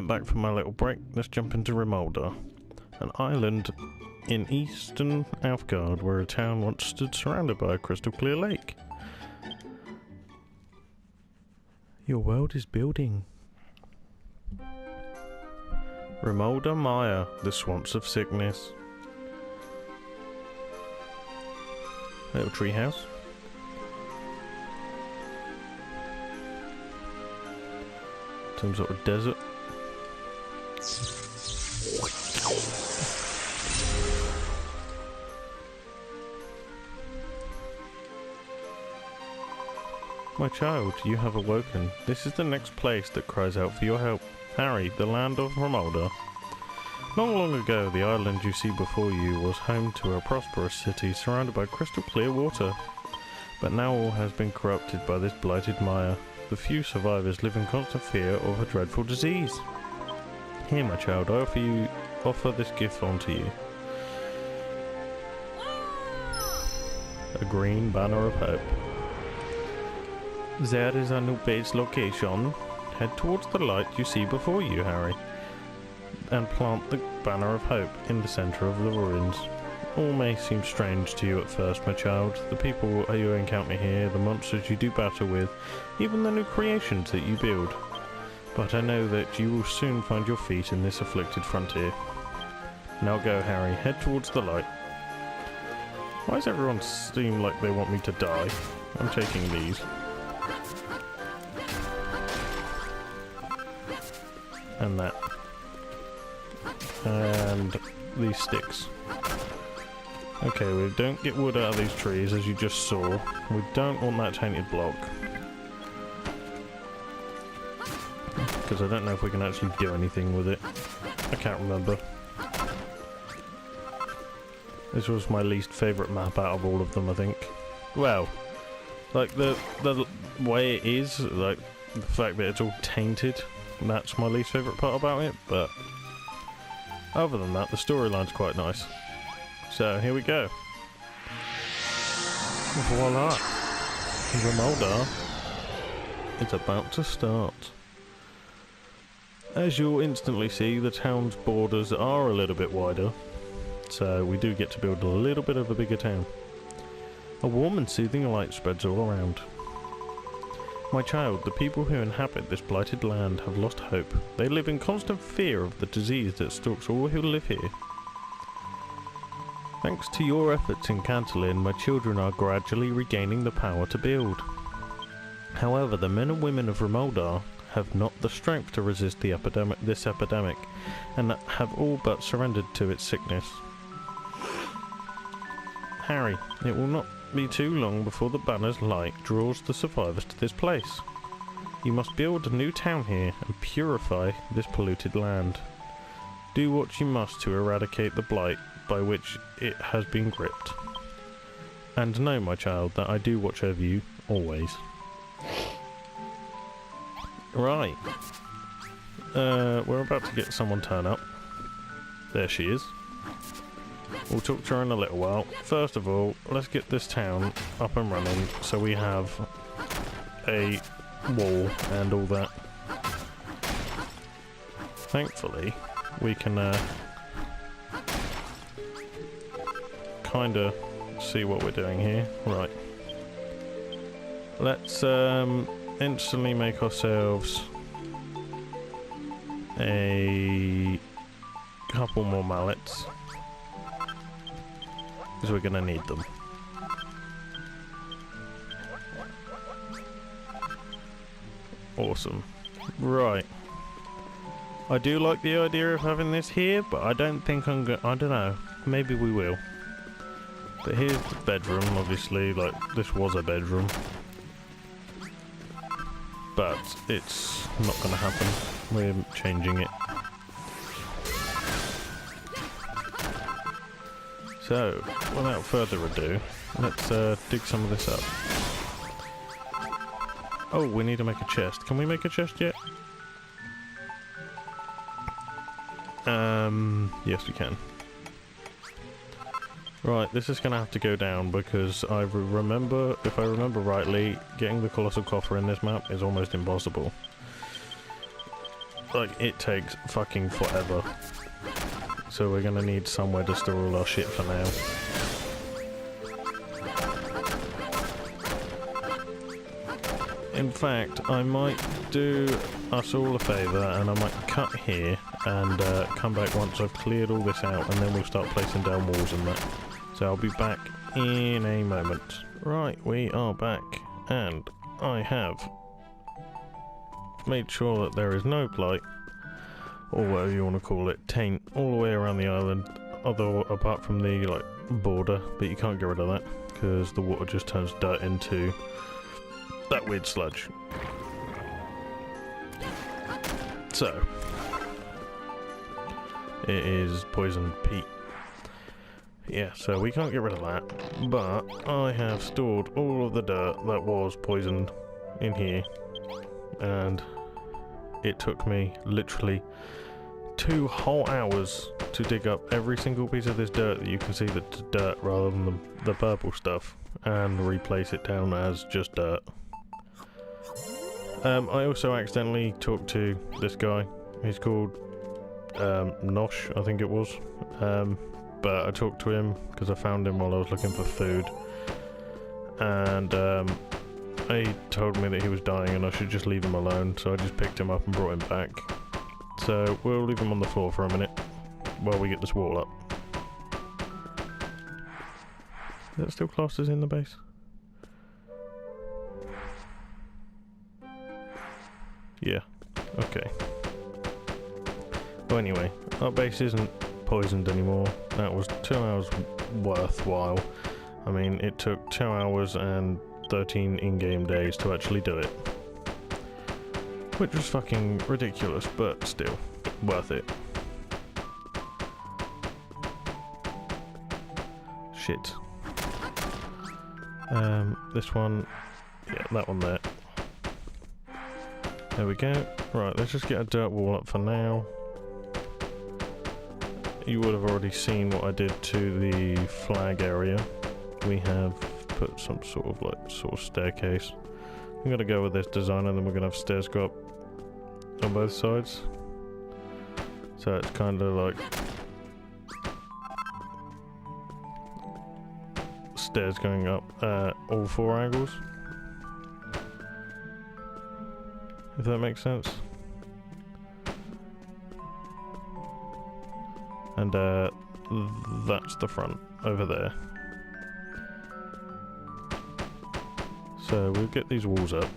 Right, back from my little break. Let's jump into Rimuldar, an island in eastern Alfgard where a town once stood surrounded by a crystal clear lake. Your world is building. Rimuldar Maya, the swamps of sickness. Little treehouse. Some sort of desert. My child, you have awoken. This is the next place that cries out for your help. Harry, the land of Rimuldar. Long ago, the island you see before you was home to a prosperous city surrounded by crystal clear water. But now all has been corrupted by this blighted mire. The few survivors live in constant fear of a dreadful disease. Here, my child, I offer this gift onto you. A green banner of hope. There is our new base location. Head towards the light you see before you, Harry, and plant the banner of hope in the centre of the ruins. All may seem strange to you at first, my child. The people you encounter here, the monsters you do battle with, even the new creations that you build. But I know that you will soon find your feet in this afflicted frontier. Now go, Harry, head towards the light. Why does everyone seem like they want me to die? I'm taking these. And that. And these sticks. Okay, we don't get wood out of these trees, as you just saw. We don't want that tainted block. Because I don't know if we can actually do anything with it. I can't remember. This was my least favourite map out of all of them, I think. Well, like the way it is, like the fact that it's all tainted, that's my least favourite part about it, but other than that, the storyline's quite nice. So, here we go. Voila! Rimuldar is about to start. As you'll instantly see, the town's borders are a little bit wider, so we do get to build a little bit of a bigger town. A warm and soothing light spreads all around. My child, the people who inhabit this blighted land have lost hope. They live in constant fear of the disease that stalks all who live here. Thanks to your efforts in Cantalin, my children are gradually regaining the power to build. However, the men and women of Rimuldar have not the strength to resist this epidemic, and have all but surrendered to its sickness. Harry, it will not be too long before the banner's light draws the survivors to this place. You must build a new town here and purify this polluted land. Do what you must to eradicate the blight by which it has been gripped. And know, my child, that I do watch over you, always. Right. We're about to get someone turn up. There she is. We'll talk to her in a little while. First of all, let's get this town up and running so we have a wall and all that. Thankfully, we can kinda see what we're doing here. Right. Let's instantly make ourselves a couple more mallets, because we're gonna need them. Awesome. Right. I do like the idea of having this here, but I don't think I don't know. Maybe we will. But here's the bedroom, obviously, like, this was a bedroom. But it's not gonna happen. We're changing it. So, without further ado, let's dig some of this up. Oh, we need to make a chest. Can we make a chest yet? Yes we can. Right, this is gonna have to go down because if I remember rightly, getting the Colossal Coffer in this map is almost impossible. like, it takes fucking forever. So we're gonna need somewhere to store all our shit for now. In fact, I might do us all a favour and I might cut here and come back once I've cleared all this out, and then we'll start placing down walls and that. So I'll be back in a moment. Right, we are back, and I have made sure that there is no blight, or whatever you want to call it, taint, all the way around the island, apart from the like border, but you can't get rid of that because the water just turns dirt into that weird sludge. So it is poisoned peat. Yeah, so we can't get rid of that, but I have stored all of the dirt that was poisoned in here, and it took me literally 2 whole hours to dig up every single piece of this dirt that you can see that's dirt rather than the purple stuff, and replace it down as just dirt. I also accidentally talked to this guy. He's called Nosh, I think it was. But I talked to him because I found him while I was looking for food, and he told me that he was dying and I should just leave him alone, so I just picked him up and brought him back. So we'll leave him on the floor for a minute while we get this wall up. Is that still classed as in the base? Yeah, okay. Well, anyway, our base isn't poisoned anymore. That was 2 hours worthwhile. I mean, it took 2 hours and 13 in-game days to actually do it, which was fucking ridiculous, but still worth it. Shit. This one, yeah, that one there. There we go. Right, let's just get a dirt wall up for now. You would have already seen what I did to the flag area. We have put some sort of staircase. I'm gonna go with this design, and then we're gonna have stairs go up on both sides. So it's kind of like stairs going up all 4 angles. If that makes sense. And that's the front over there. So we'll get these walls up.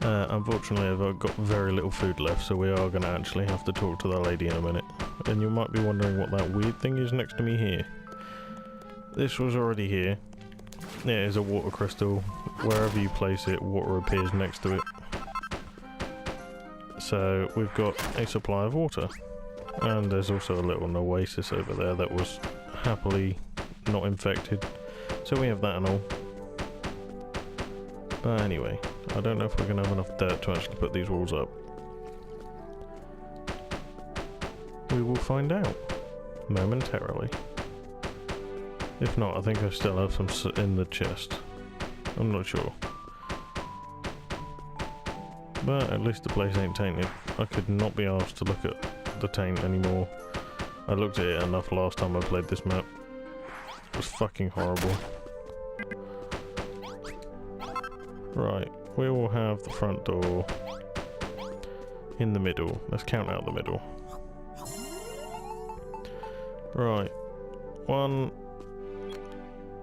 Unfortunately, I've got very little food left, so we are going to actually have to talk to that lady in a minute. And you might be wondering what that weird thing is next to me here. This was already here. Yeah, it is a water crystal. Wherever you place it, water appears next to it. So we've got a supply of water. And there's also a little oasis over there that was happily not infected. So we have that and all. But anyway, I don't know if we're going to have enough dirt to actually put these walls up. We will find out momentarily. If not, I think I still have some in the chest. I'm not sure. But at least the place ain't tainted. I could not be asked to look at the taint anymore. I looked at it enough last time I played this map. It was fucking horrible. Right, we will have the front door in the middle. Let's count out the middle. Right, 1,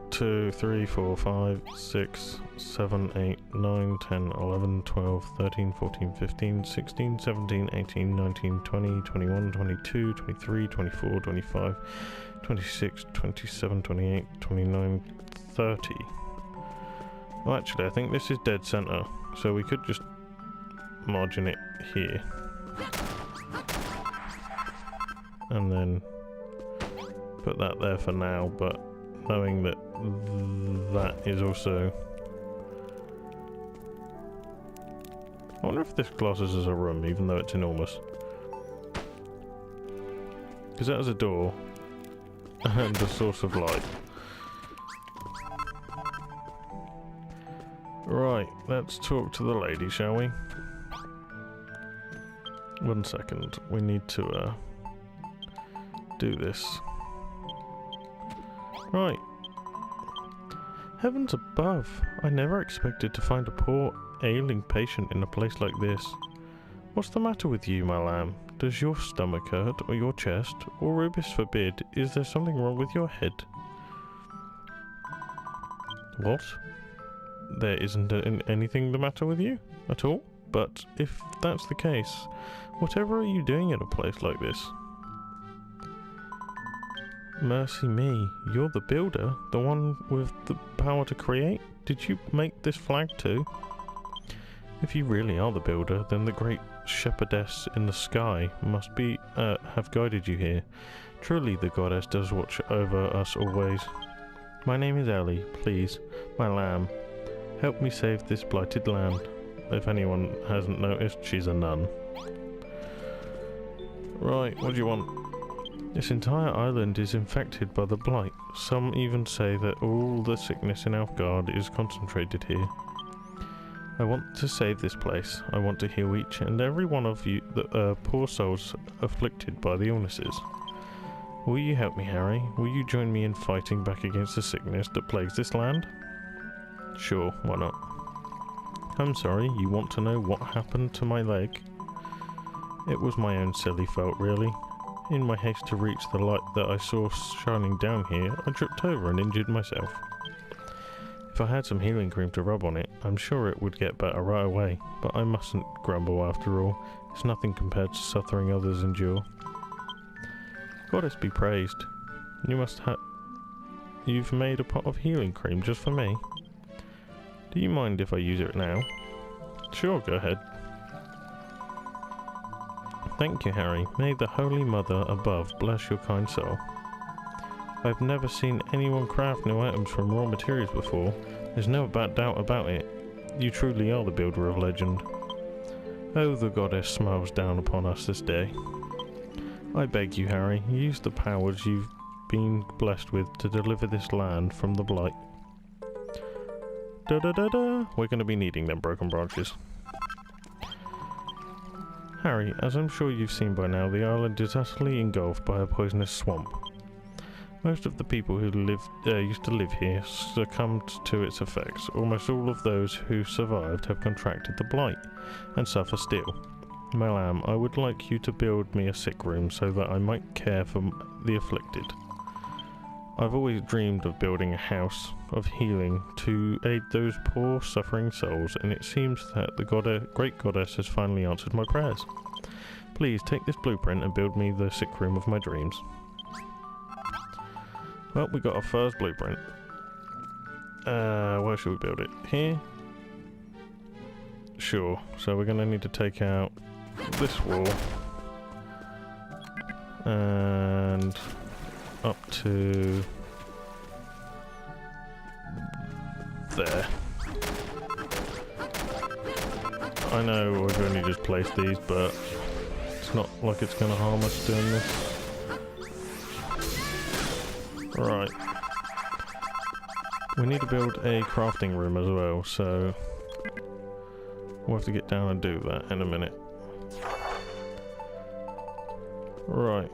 2, 3, 4, 5, 6, 7, 8, 9, 10, 11, 12, 13, 14, 15, 16, 17, 18, 19, 20, 21, 22, 23, 24, 25, 26, 27, 28, 29, 30. Well, actually, I think this is dead center, so we could just margin it here. And then put that there for now, but knowing that that is also... I wonder if this classes as a room, even though it's enormous. Because that has a door and a source of light. Right, let's talk to the lady, shall we? 1 second. We need to do this. Right. Heavens above! I never expected to find a poor, ailing patient in a place like this. What's the matter with you, my lamb? Does your stomach hurt, or your chest, or Rubis forbid, is there something wrong with your head? What? There isn't anything the matter with you at all? But if that's the case, whatever are you doing in a place like this? Mercy me, you're the builder, the one with the power to create? Did you make this flag too? If you really are the builder, then the great shepherdess in the sky must be have guided you here. Truly the goddess does watch over us always. My name is Ellie, please, my lamb. Help me save this blighted land. If anyone hasn't noticed, she's a nun. Right, what do you want? This entire island is infected by the blight. Some even say that all the sickness in Alfgard is concentrated here. I want to save this place. I want to heal each and every one of you, the poor souls afflicted by the illnesses. Will you help me, Harry? Will you join me in fighting back against the sickness that plagues this land? Sure, why not? I'm sorry, you want to know what happened to my leg? It was my own silly fault, really. In my haste to reach the light that I saw shining down here, I tripped over and injured myself. If I had some healing cream to rub on it, I'm sure it would get better right away, but I mustn't grumble after all. It's nothing compared to suffering others endure. Goddess be praised. You've made a pot of healing cream just for me. Do you mind if I use it now? Sure, go ahead. Thank you, Harry. May the Holy Mother above bless your kind soul. I've never seen anyone craft new items from raw materials before. There's no doubt about it. You truly are the builder of legend. Oh, the goddess smiles down upon us this day. I beg you, Harry, use the powers you've been blessed with to deliver this land from the blight. Da-da-da-da! We're going to be needing them broken branches. Harry, as I'm sure you've seen by now, the island is utterly engulfed by a poisonous swamp. Most of the people who used to live here succumbed to its effects. Almost all of those who survived have contracted the blight, and suffer still. My lamb, I would like you to build me a sick room so that I might care for the afflicted. I've always dreamed of building a house of healing to aid those poor suffering souls, and it seems that the great goddess has finally answered my prayers. Please take this blueprint and build me the sick room of my dreams. Well, we got our first blueprint. Where should we build it? Here? Sure. So we're going to need to take out this wall. And up to there. I know we've only just placed these, but it's not like it's going to harm us doing this. Right. We need to build a crafting room as well, so we'll have to get down and do that in a minute. Right.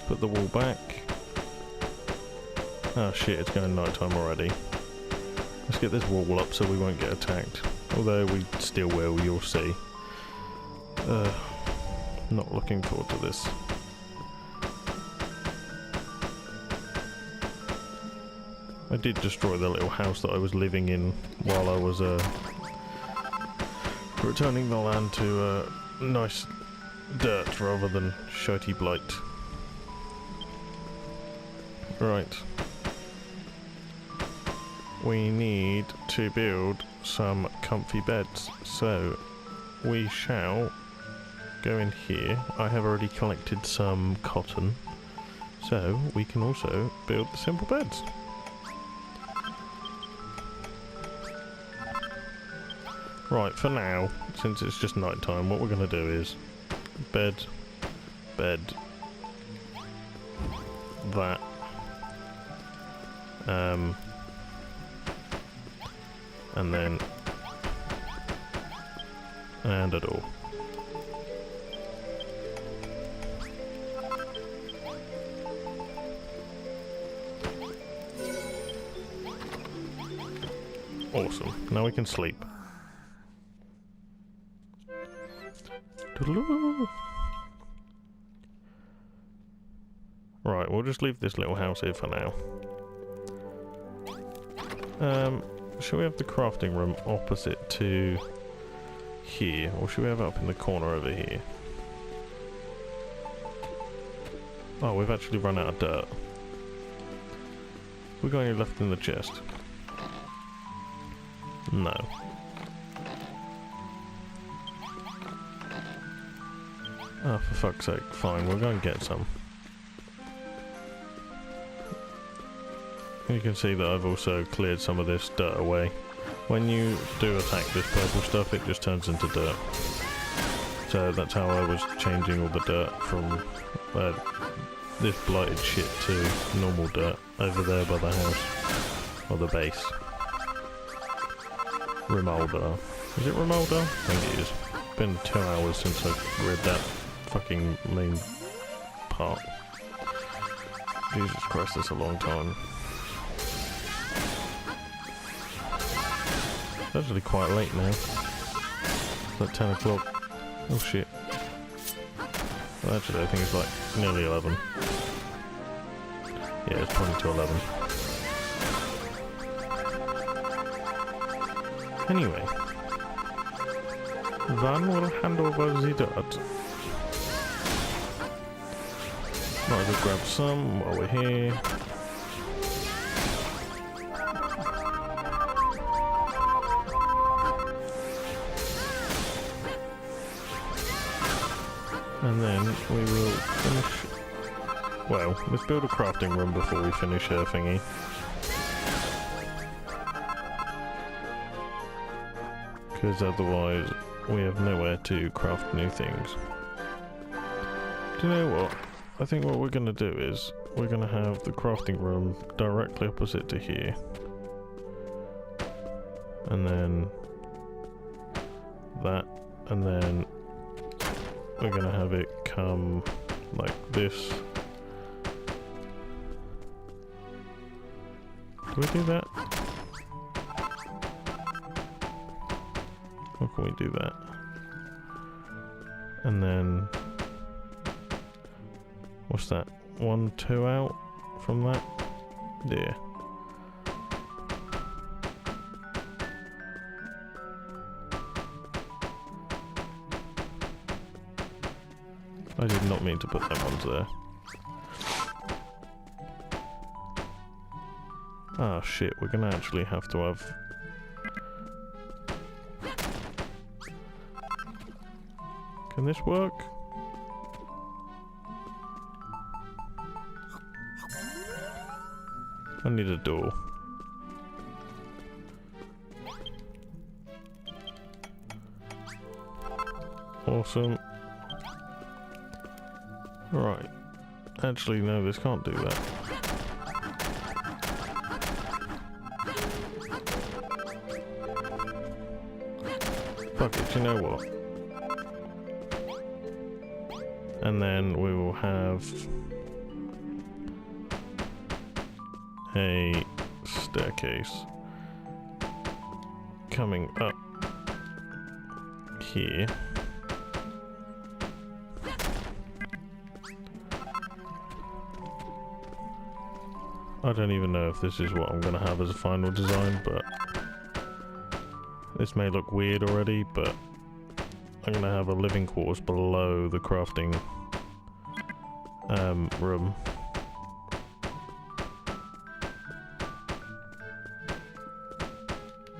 Put the wall back. Oh shit, it's going nighttime already. Let's get this wall up so we won't get attacked. Although we still will, you'll see. Not looking forward to this. I did destroy the little house that I was living in while I was returning the land to nice dirt rather than shirty blight. Right. We need to build some comfy beds, so we shall go in here. I have already collected some cotton, so we can also build the simple beds. Right, for now, since it's just night time, what we're going to do is bed, that, and then, and a door. Awesome. Now we can sleep. Toodaloo. Right, we'll just leave this little house here for now. Should we have the crafting room opposite to here, or should we have it up in the corner over here? Oh, we've actually run out of dirt. We got any left in the chest? No. Oh, for fuck's sake. Fine, we'll go and get some. You can see that I've also cleared some of this dirt away. When you do attack this purple stuff, it just turns into dirt. So that's how I was changing all the dirt from this blighted shit to normal dirt over there by the house. Or the base. Rimuldar. Is it Rimuldar? I think it is. It's been 2 hours since I read that fucking main part. Jesus Christ, that's a long time. It's actually quite late now. It's like 10 o'clock. Oh shit. Well, actually, I think it's like nearly 11. Yeah, it's 20 to 11. Anyway. Then we'll hand over the dirt. Might as well grab some while we're here. And then we will finish... Well, let's build a crafting room before we finish her thingy. Because otherwise we have nowhere to craft new things. Do you know what? I think what we're going to do is we're going to have the crafting room directly opposite to here. And then that, and then we're going to have it come like this. Do we do that? How can we do that? And then... What's that? 1, 2 out from that? Yeah. I did not mean to put them ones there. Ah shit, we're gonna actually have to have... Can this work? I need a door. Awesome. Right. Actually, no, this can't do that. Fuck it, you know what? And then we will have a staircase coming up here. I don't even know if this is what I'm going to have as a final design, but this may look weird already, but I'm going to have a living quarters below the crafting room.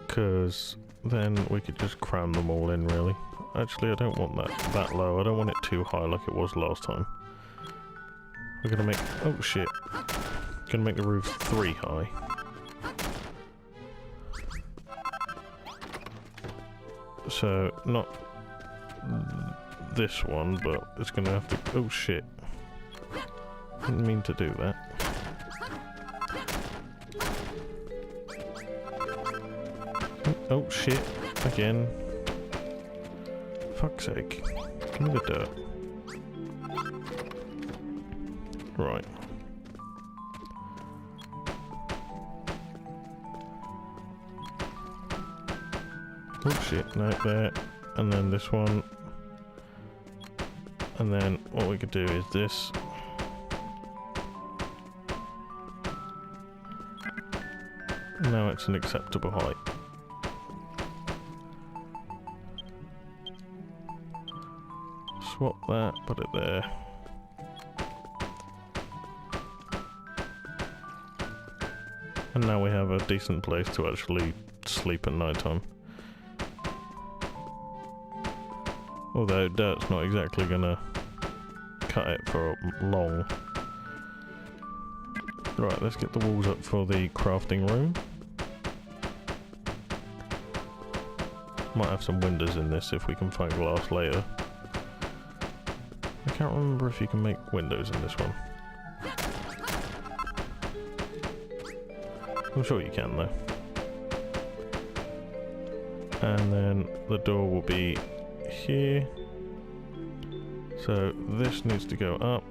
Because then we could just cram them all in, really. Actually, I don't want that low. I don't want it too high like it was last time. We're going to make... Oh, shit. Gonna make the roof 3 high. So, not this one, but it's gonna have to... Oh shit. Didn't mean to do that. Oh shit. Again. Fuck's sake. Give me the dirt. Right. Oh shit, no, there. And then this one. And then what we could do is this. Now it's an acceptable height. Swap that, put it there. And now we have a decent place to actually sleep at night time. Although dirt's not exactly gonna cut it for long. Right, let's get the walls up for the crafting room. Might have some windows in this if we can find glass later. I can't remember if you can make windows in this one. I'm sure you can though. And then the door will be here. So this needs to go up.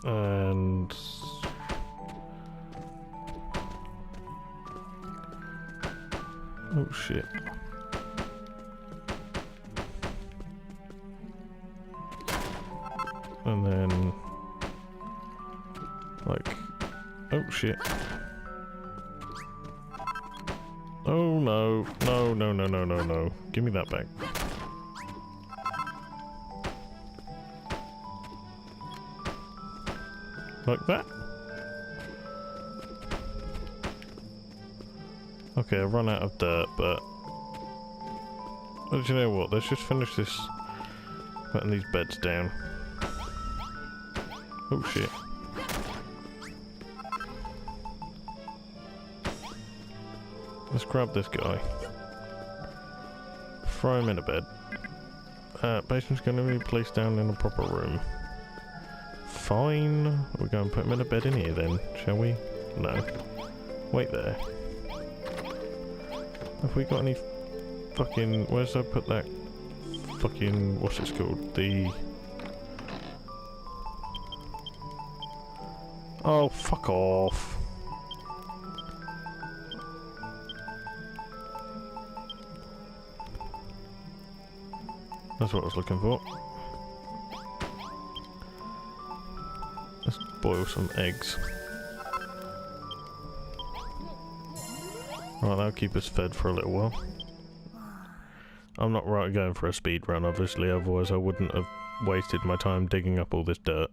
And oh shit. And then like oh shit. Oh no, no, no, no, no, no, no. Give me that back. Like that? Okay, I've run out of dirt, but you know what? Let's just finish this, putting these beds down. Oh shit. Let's grab this guy. Throw him in a bed. Basement's going to be placed down in a proper room. Fine. We're going to put him in a bed in here then, shall we? No. Wait there. Have we got any fucking... Where's I put that fucking... What's it called? The... Oh, fuck off. That's what I was looking for. Let's boil some eggs. Right, that'll keep us fed for a little while. I'm not right going for a speed run, obviously, otherwise I wouldn't have wasted my time digging up all this dirt.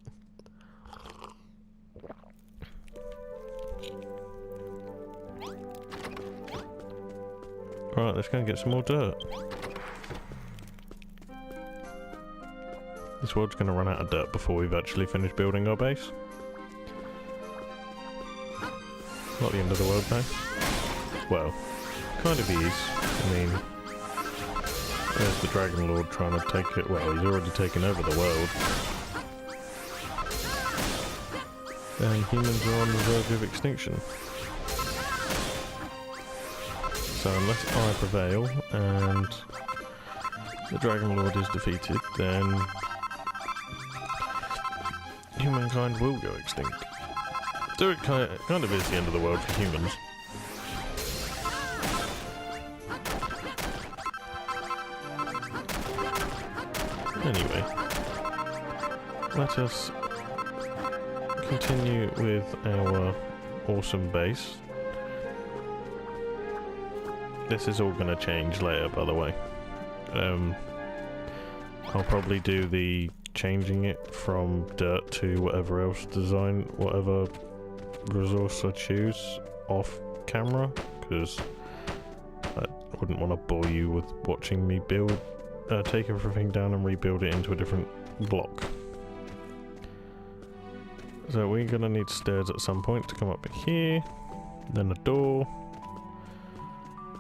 Right, let's go and get some more dirt. This world's going to run out of dirt before we've actually finished building our base. Not the end of the world though. Well, kind of is. I mean, there's the Dragon Lord trying to take it. Well, he's already taken over the world. And humans are on the verge of extinction. So unless I prevail and the Dragon Lord is defeated, then humankind will go extinct. So it kind of is the end of the world for humans. Anyway, let us continue with our awesome base. This is all going to change later, by the way. I'll probably do the changing it from dirt to whatever else design, whatever resource I choose off camera, because I wouldn't want to bore you with watching me build, take everything down and rebuild it into a different block. So we're going to need stairs at some point to come up here, then a door,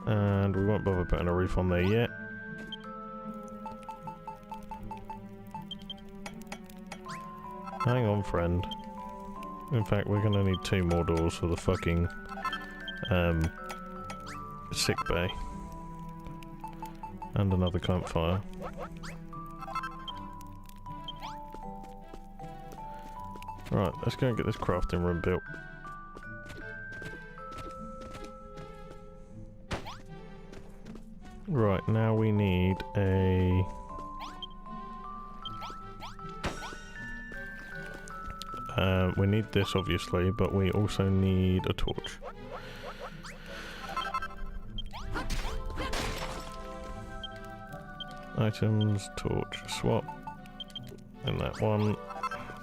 and we won't bother putting a roof on there yet. Hang on, friend. In fact, we're gonna need 2 more doors for the fucking sick bay. And another campfire. Right, let's go and get this crafting room built. Right, now we need a... we need this obviously, but we also need a torch. Items, torch, swap. And that one.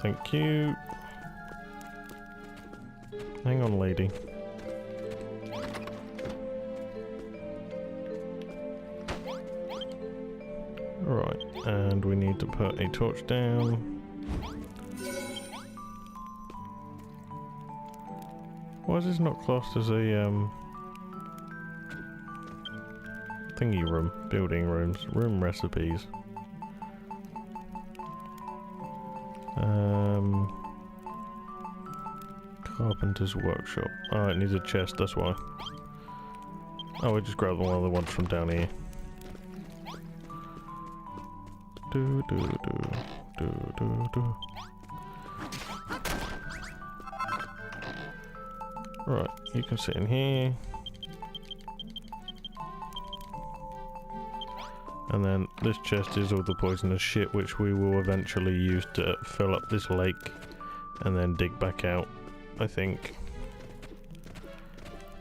Thank you. Hang on, lady. Right, and we need to put a torch down. Why is this not classed as a thingy room? Building rooms, room recipes. Carpenter's workshop. Oh, it needs a chest, that's why. Oh, we just grabbed one of the ones from down here. Do do do do do do. Right, you can sit in here. And then this chest is all the poisonous shit which we will eventually use to fill up this lake and then dig back out, I think.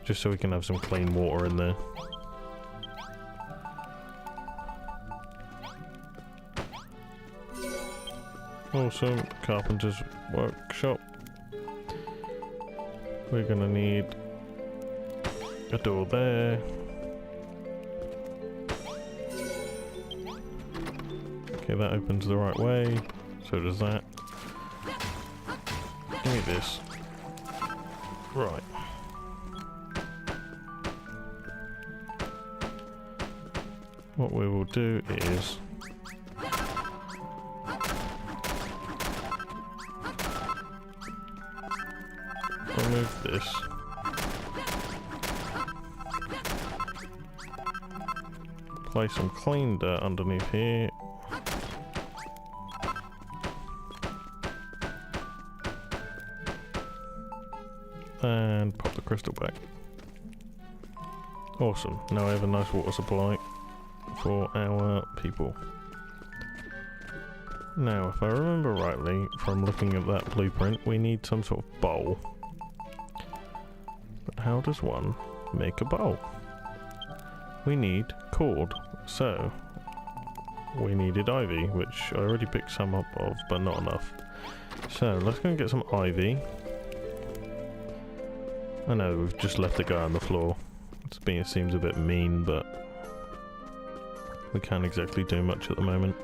Just so we can have some clean water in there. Awesome, carpenter's workshop. We're gonna need a door there. Okay, that opens the right way. So does that. Give me this. Right. What we will do is remove this. Place some clean dirt underneath here. And pop the crystal back. Awesome. Now we have a nice water supply for our people. Now, if I remember rightly from looking at that blueprint, we need some sort of bowl. But how does one make a bowl? We need cord. So, we needed ivy, which I already picked some up of, but not enough. So, let's go and get some ivy. I know we've just left the guy on the floor. It seems a bit mean, but we can't exactly do much at the moment.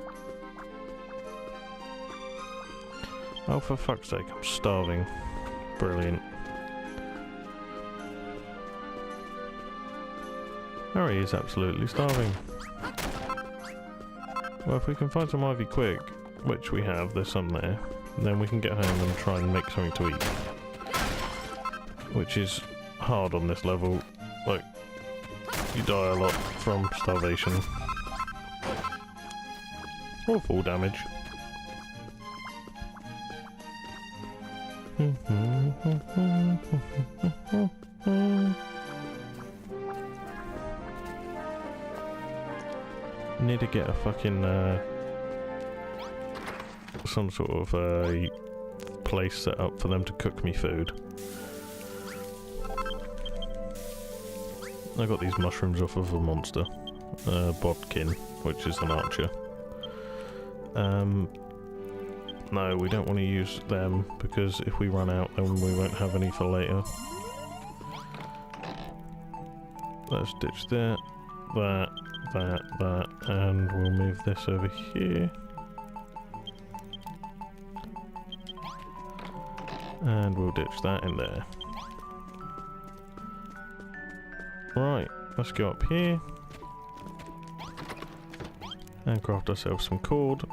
Oh, for fuck's sake, I'm starving. Brilliant. Harry is absolutely starving. Well, if we can find some ivy quick, which we have, there's some there, then we can get home and try and make something to eat. Which is hard on this level. Like, you die a lot from starvation. Or fall damage. Need to get a fucking some sort of place set up for them to cook me food. I got these mushrooms off of a monster, Bodkin, which is an archer. No, we don't want to use them because if we run out, then we won't have any for later. Let's ditch that, that, and we'll move this over here. And we'll ditch that in there. Right, let's go up here and craft ourselves some cord.